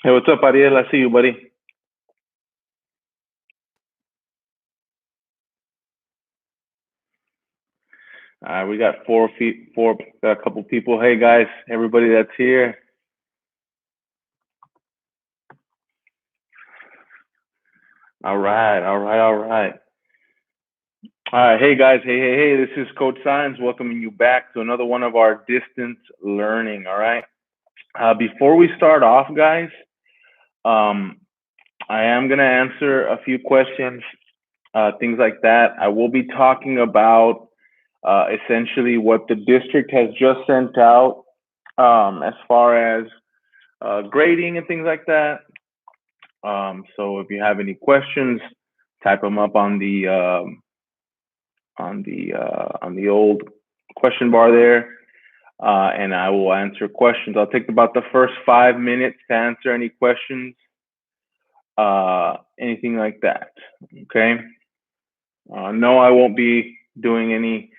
Hey, what's up, Ariel? I see you, buddy. We got a couple people. Hey, guys, everybody that's here. All right, all right, all right. All right, hey, guys. Hey. This is Coach Science welcoming you back to another one of our distance learning. All right. Before we start off, guys, um, I am gonna answer a few questions, things like that. I will be talking about essentially what the district has just sent out as far as grading and things like that. So if you have any questions, type them up on the old question bar there, and I will answer questions. I'll take about the first 5 minutes to answer any questions, anything like that. Okay. No, I won't be doing any.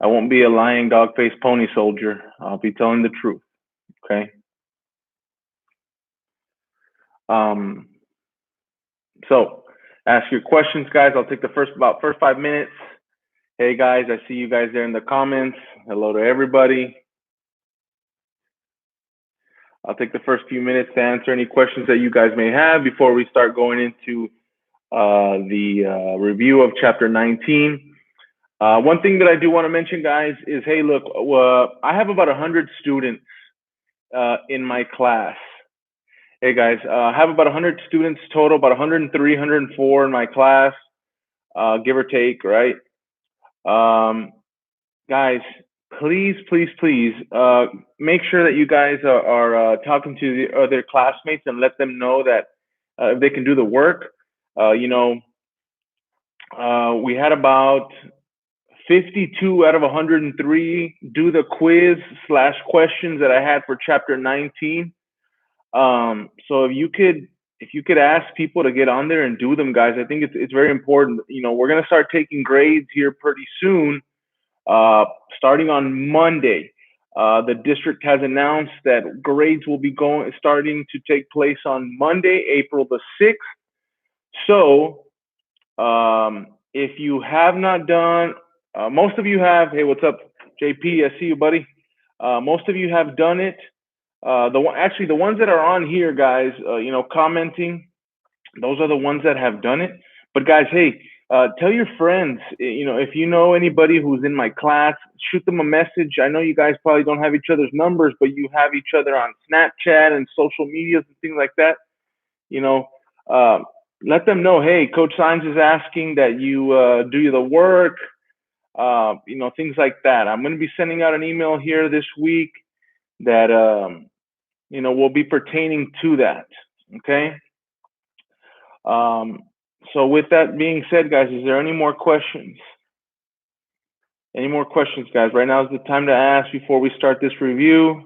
I won't be a lying dog faced pony soldier. I'll be telling the truth. Okay. Um, so ask your questions, guys. I'll take the first 5 minutes. Hey guys, I see you guys there in the comments. Hello to everybody. I'll take the first few minutes to answer any questions that you guys may have before we start going into the review of chapter 19. One thing that I do want to mention, guys, is hey, look, I have about 100 students in my class. Hey guys, I have about 100 students total, about 103, 104 in my class, give or take, right? Um, Guys, please, make sure that you guys are talking to the other classmates and let them know that if they can do the work. Uh, you know, we had about 52 out of 103 do the quiz slash questions that I had for chapter 19. So if you could ask people to get on there and do them, guys, I think it's very important. We're gonna start taking grades here pretty soon, starting on Monday. The district has announced that grades will be starting to take place on Monday, April the 6th. So, if you have not done, most of you have. Hey, what's up, JP? I see you, buddy. Most of you have done it. The ones that are on here, guys, commenting, those are the ones that have done it. But guys, hey, tell your friends. If you know anybody who's in my class, shoot them a message. I know you guys probably don't have each other's numbers, but you have each other on Snapchat and social medias and things like that. You know, uh, let them know. Hey, Coach Signs is asking that you do the work. Things like that. I'm going to be sending out an email here this week that will be pertaining to that. Okay. Um, so with that being said, guys, is there any more questions? Any more questions, guys? Right now is the time to ask before we start this review.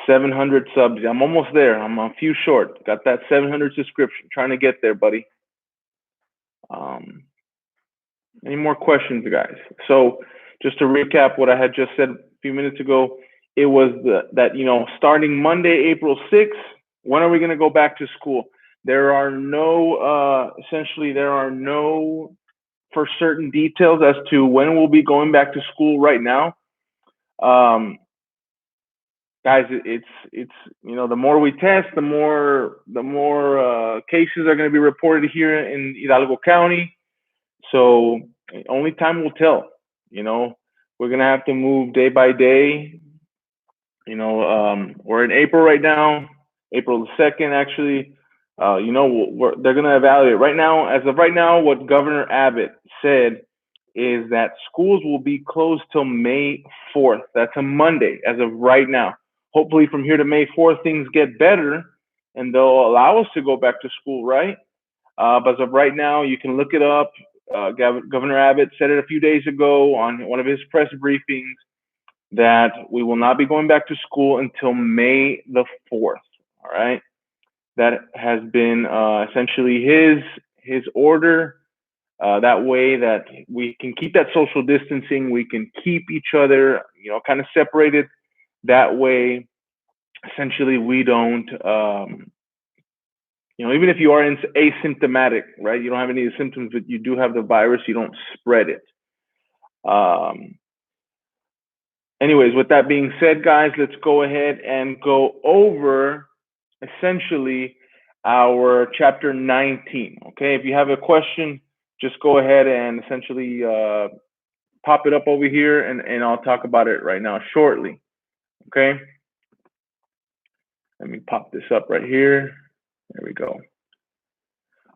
700 subs. I'm almost there. I'm a few short. Got that 700 subscription. Trying to get there, buddy. Any more questions, guys? So just to recap what I had just said a few minutes ago, it was that starting Monday, April 6th, when are we going to go back to school? There are no for certain details as to when we'll be going back to school right now. Guys, it's the more we test, the more cases are going to be reported here in Hidalgo County. So only time will tell. We're gonna have to move day by day. We're in April right now, April the 2nd, actually. They're gonna evaluate right now. As of right now, what Governor Abbott said is that schools will be closed till May 4th. That's a Monday, as of right now. Hopefully, from here to May 4th, things get better, and they'll allow us to go back to school, right? But as of right now, you can look it up. Governor Abbott said it a few days ago on one of his press briefings that we will not be going back to school until May the 4th. All right. That has been essentially his order. That way that we can keep that social distancing, we can keep each other, kind of separated. That way, essentially we don't, even if you are asymptomatic, right? You don't have any symptoms, but you do have the virus, you don't spread it. Anyways, with that being said, guys, let's go ahead and go over essentially our chapter 19. Okay, if you have a question, just go ahead and essentially pop it up over here, and I'll talk about it right now shortly. Okay, let me pop this up right here. There we go.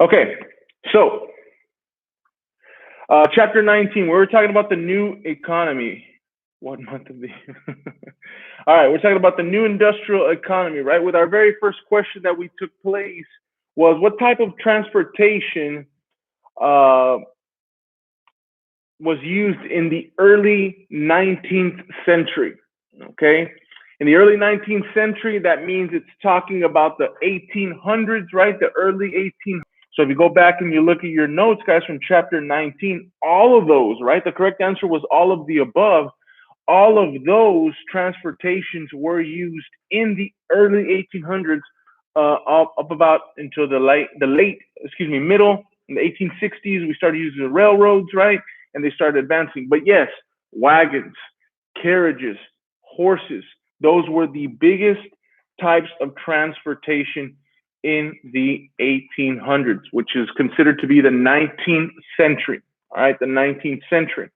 Okay, so chapter 19, we're talking about the new economy. What month of the All right, we're talking about the new industrial economy, right? With our very first question that we took place was, what type of transportation was used in the early 19th century? Okay, in the early 19th century, that means it's talking about the 1800s, right? The early 1800s. So if you go back and you look at your notes, guys, from chapter 19, all of those, right? The correct answer was all of the above. All of those transportations were used in the early 1800s, up about until the middle. In the 1860s, we started using the railroads, right? And they started advancing. But yes, wagons, carriages, horses, those were the biggest types of transportation in the 1800s, which is considered to be the 19th century. All right, the 19th century.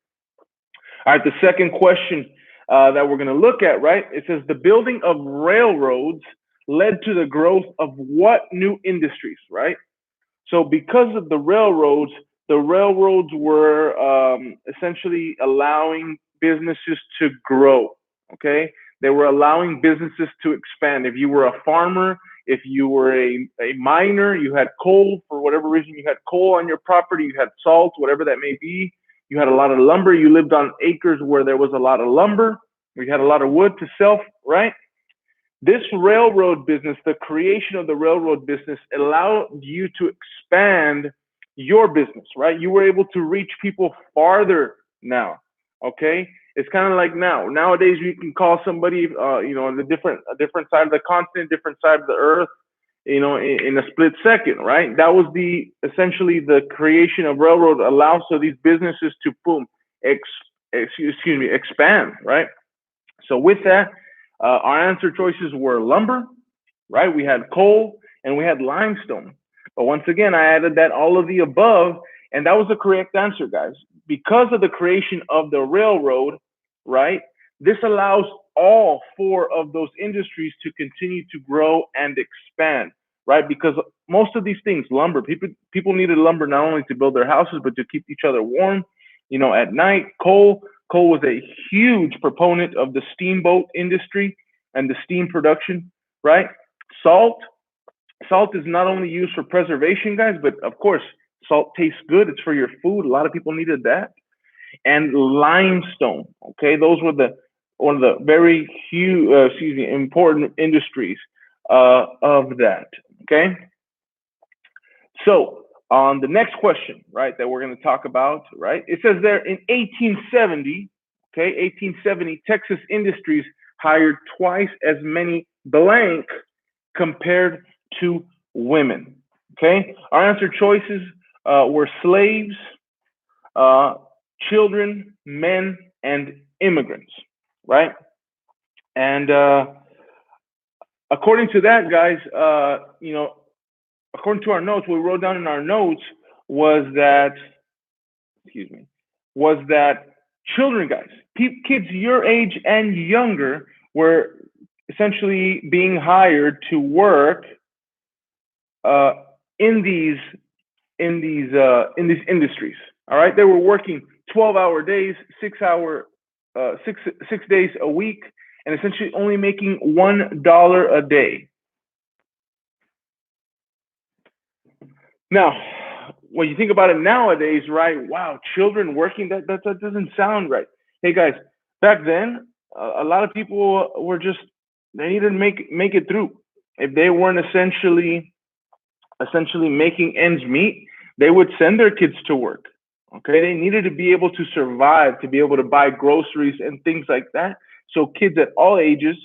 All right, the second question that we're going to look at, right? It says the building of railroads led to the growth of what new industries, right? So because of the railroads were essentially allowing businesses to grow, okay? They were allowing businesses to expand. If you were a farmer, if you were a miner, you had coal, for whatever reason, you had coal on your property, you had salt, whatever that may be. You had a lot of lumber. You lived on acres where there was a lot of lumber. You had a lot of wood to sell, right? This railroad business, the creation of the railroad business, allowed you to expand your business, right? You were able to reach people farther now, okay? It's kind of like nowadays you can call somebody, on a different side of the continent, different side of the earth, in a split second, right? That was essentially the creation of railroad allows so these businesses to expand, right? So with that, our answer choices were lumber, right? We had coal and we had limestone. But once again, I added that all of the above, and that was the correct answer, guys. Because of the creation of the railroad, right? This allows all four of those industries to continue to grow and expand, right? Because most of these things, lumber, people needed lumber not only to build their houses, but to keep each other warm, at night. Coal was a huge proponent of the steamboat industry and the steam production, right? Salt is not only used for preservation, guys, but of course, salt tastes good. It's for your food. A lot of people needed that. And limestone, okay? Those were one of the very important industries of that, okay? So on the next question, right, that we're going to talk about, right, it says there in 1870, okay, 1870, Texas Industries hired twice as many blank compared to women, okay? Our answer choices were slaves, children, men, and immigrants, right? And according to that, guys, according to our notes, what we wrote down in our notes was that, children, guys, kids your age and younger were essentially being hired to work in these industries. All right, they were working 12-hour days, 6 days a week, and essentially only making $1 a day. Now, when you think about it nowadays, right? Wow, children working, that doesn't sound right. Hey guys, back then, a lot of people were they needed to make it through. If they weren't essentially making ends meet, they would send their kids to work. Okay, they needed to be able to survive, to be able to buy groceries and things like that. So kids at all ages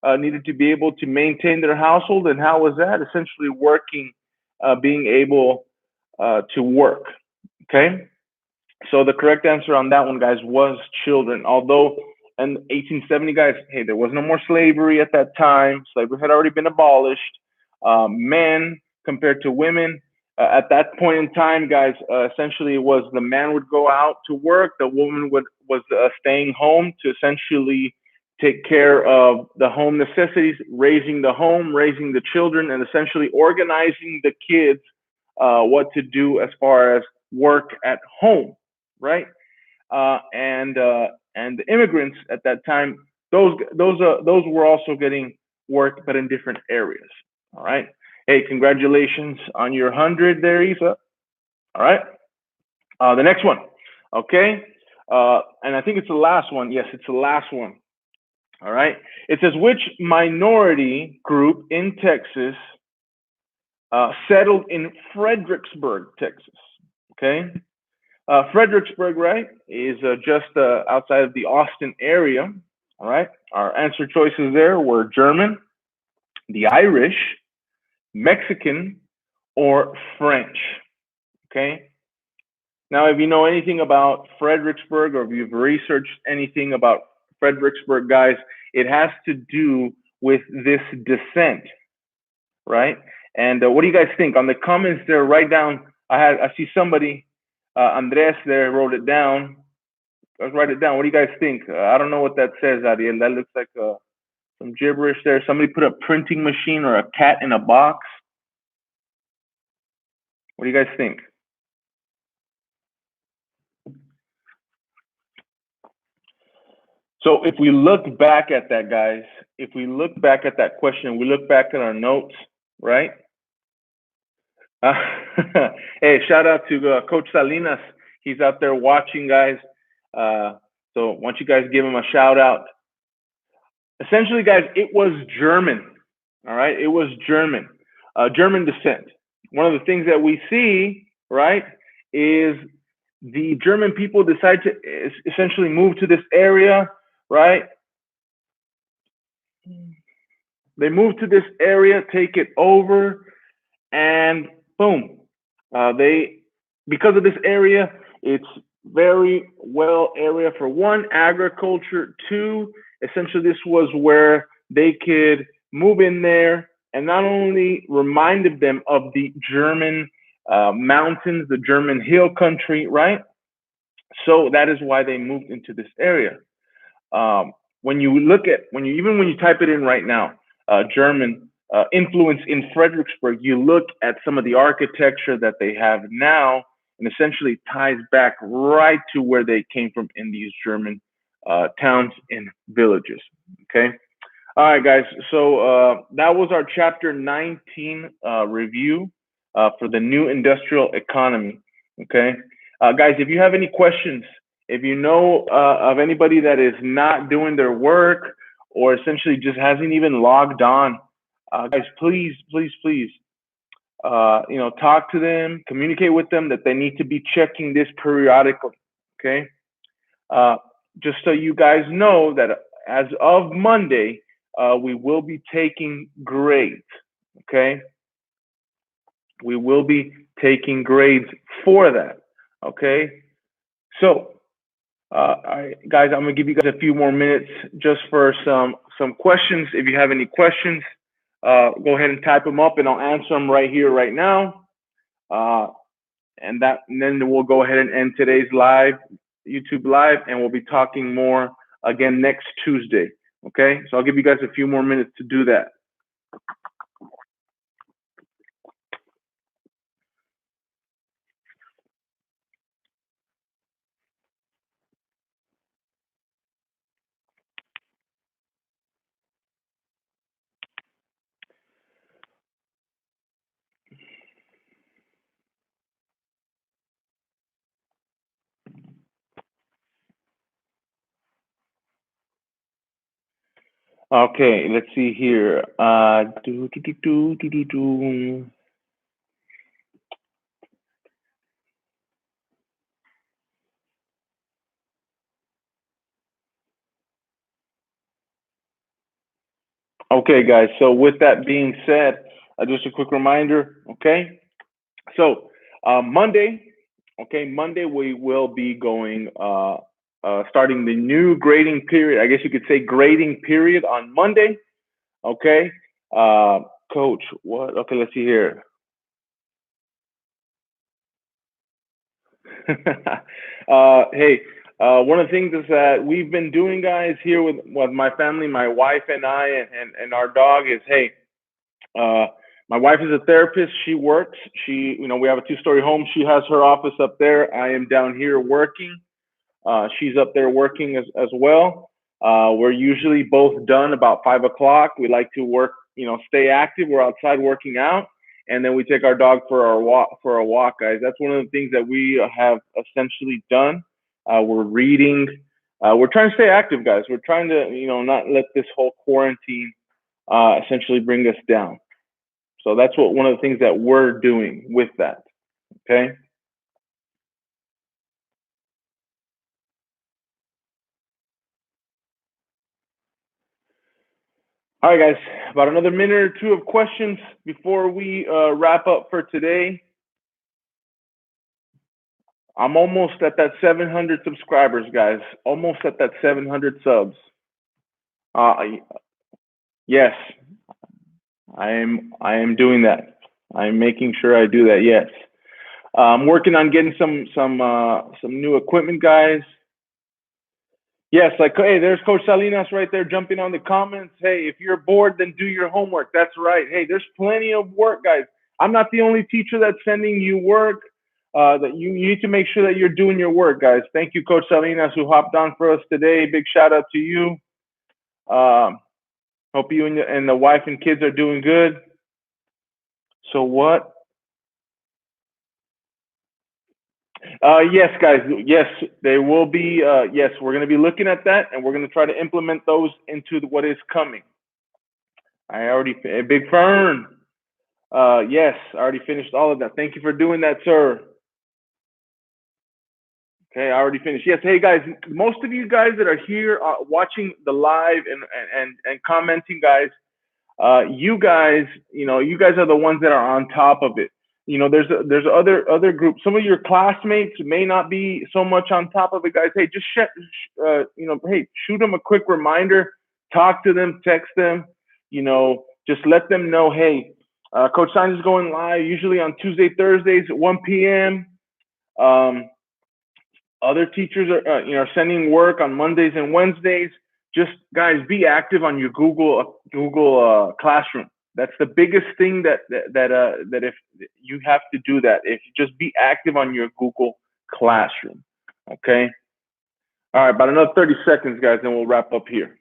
needed to be able to maintain their household. And how was that? Essentially working, being able to work. Okay. So the correct answer on that one, guys, was children. Although in 1870, guys, hey, there was no more slavery at that time. Slavery had already been abolished. Men compared to women, at that point in time, guys, essentially it was the man would go out to work, the woman was staying home to essentially take care of the home necessities, raising the home, raising the children, and essentially organizing the kids what to do as far as work at home, right? And the immigrants at that time, those were also getting work, but in different areas. All right. Hey, congratulations on your 100 there, Isa. All right. The next one. Okay. And I think it's the last one. Yes, it's the last one. All right. It says, which minority group in Texas settled in Fredericksburg, Texas? Okay. Fredericksburg, right, is just outside of the Austin area. All right. Our answer choices there were German, the Irish, Mexican, or French. Okay. Now, if you know anything about Fredericksburg or if you've researched anything about Fredericksburg, guys, it has to do with this descent, right? And what do you guys think? On the comments there, write down. I see somebody, Andres there, wrote it down. Let's write it down. What do you guys think? I don't know what that says, Ariel. That looks like some gibberish there. Somebody put a printing machine or a cat in a box. What do you guys think? So if we look back at that, guys, if we look back at that question, we look back at our notes, right? Hey, shout out to Coach Salinas. He's out there watching, guys. So why don't you guys give him a shout out? Essentially, guys, it was German. All right, it was German, German descent. One of the things that we see, right, is the German people decide to essentially move to this area, right? They move to this area, take it over, and boom, they because of this area, it's very well area for one, agriculture. Two, essentially this was where they could move in there and not only reminded them of the German mountains, the German hill country, right? So that is why they moved into this area. When you look at when you type it in right now, German influence in Fredericksburg, you look at some of the architecture that they have now, and essentially ties back right to where they came from in these German towns and villages. Okay. All right, guys. So that was our chapter 19 review for the new industrial economy. Okay. Guys, if you have any questions, if you know of anybody that is not doing their work or essentially just hasn't even logged on, guys, please, please, please, talk to them, communicate with them that they need to be checking this periodically. Okay. Just so you guys know that as of Monday, we will be taking grades. Okay. We will be taking grades for that. Okay. So, guys, I'm gonna give you guys a few more minutes just for some questions. If you have any questions, go ahead and type them up, and I'll answer them right here, right now. And then we'll go ahead and end today's YouTube live, and we'll be talking more again next Tuesday. Okay, so I'll give you guys a few more minutes to do that. Okay, let's see here. Okay, guys. So with that being said, just a quick reminder. Okay. So Monday, okay, Monday we will be going starting the new grading period. I guess you could say grading period on Monday. Okay. Coach, what? Okay, let's see here. Hey, one of the things is that we've been doing, guys, here with my family, my wife and I, and our dog is, hey, uh, my wife is a therapist. She works. We have a two-story home. She has her office up there. I am down here working. She's up there working as well. We're usually both done about 5 o'clock. We like to work, stay active. We're outside working out, and then we take our dog for our walk, guys. That's one of the things that we have essentially done. We're reading. We're trying to stay active, guys. We're trying to, not let this whole quarantine essentially bring us down. So that's one of the things that we're doing with that. Okay. All right, guys, about another minute or two of questions before we wrap up for today. I'm almost at that 700 subscribers, guys. Almost at that 700 subs. Yes, I am doing that. I'm making sure I do that. Yes, I'm working on getting some new equipment, guys. Yes, like, hey, there's Coach Salinas right there jumping on the comments. Hey, if you're bored, then do your homework. That's right. Hey, there's plenty of work, guys. I'm not the only teacher that's sending you work. That you need to make sure that you're doing your work, guys. Thank you, Coach Salinas, who hopped on for us today. Big shout out to you. Hope you and the wife and kids are doing good. So what? Yes, guys. Yes, they will be. Yes, we're going to be looking at that, and we're going to try to implement those into what is coming. Big Fern. Yes, I already finished all of that. Thank you for doing that, sir. Okay, I already finished. Yes, hey guys, most of you guys that are here watching the live and commenting, guys, you guys, you guys are the ones that are on top of it. There's other groups. Some of your classmates may not be so much on top of it, guys. Hey, just hey, shoot them a quick reminder, talk to them, text them, just let them know, hey, Coach Saenz is going live usually on Tuesday, Thursdays at 1 p.m. Other teachers are sending work on Mondays and Wednesdays. Just guys, be active on your Google Classroom. That's the biggest thing that if you have to do that, if you just be active on your Google Classroom. Okay. All right, about another 30 seconds, guys, and we'll wrap up here.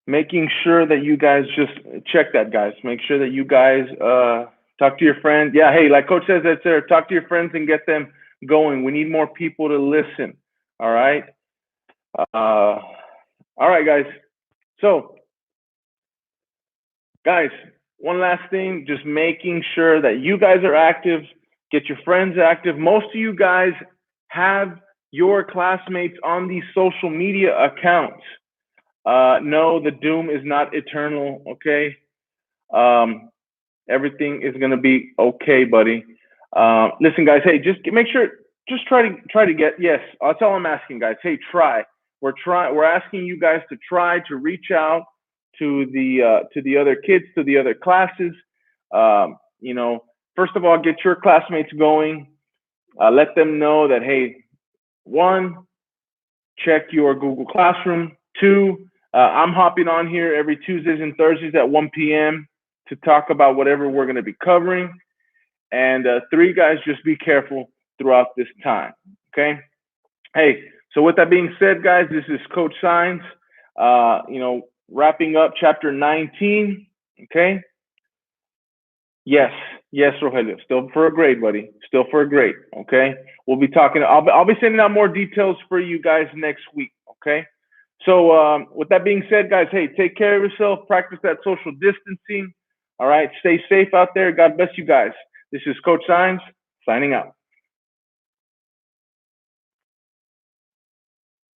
Making sure that you guys just check that, guys. Make sure that you guys talk to your friends. Yeah, hey, like Coach says, that's there. Talk to your friends and get them going. We need more people to listen. All right. All right, guys. So, guys, one last thing, just making sure that you guys are active, get your friends active. Most of you guys have your classmates on these social media accounts. No, the doom is not eternal, okay? Everything is gonna be okay, buddy. Listen, guys, hey, just make sure, just try to get, yes, that's all I'm asking, guys. Hey, try. We're asking you guys to try to reach out to the other kids, to the other classes. First of all, get your classmates going. Let them know that, hey, one, check your Google Classroom. Two, I'm hopping on here every Tuesdays and Thursdays at 1 p.m. to talk about whatever we're going to be covering. And three, guys, just be careful throughout this time. Okay. Hey, so with that being said, guys, this is Coach Saenz, wrapping up chapter 19. Okay. Yes, Rogelio. Still for a grade, buddy. Still for a grade. Okay. We'll be talking. I'll be sending out more details for you guys next week. Okay. So with that being said, guys, hey, take care of yourself. Practice that social distancing. All right. Stay safe out there. God bless you guys. This is Coach Saenz signing out.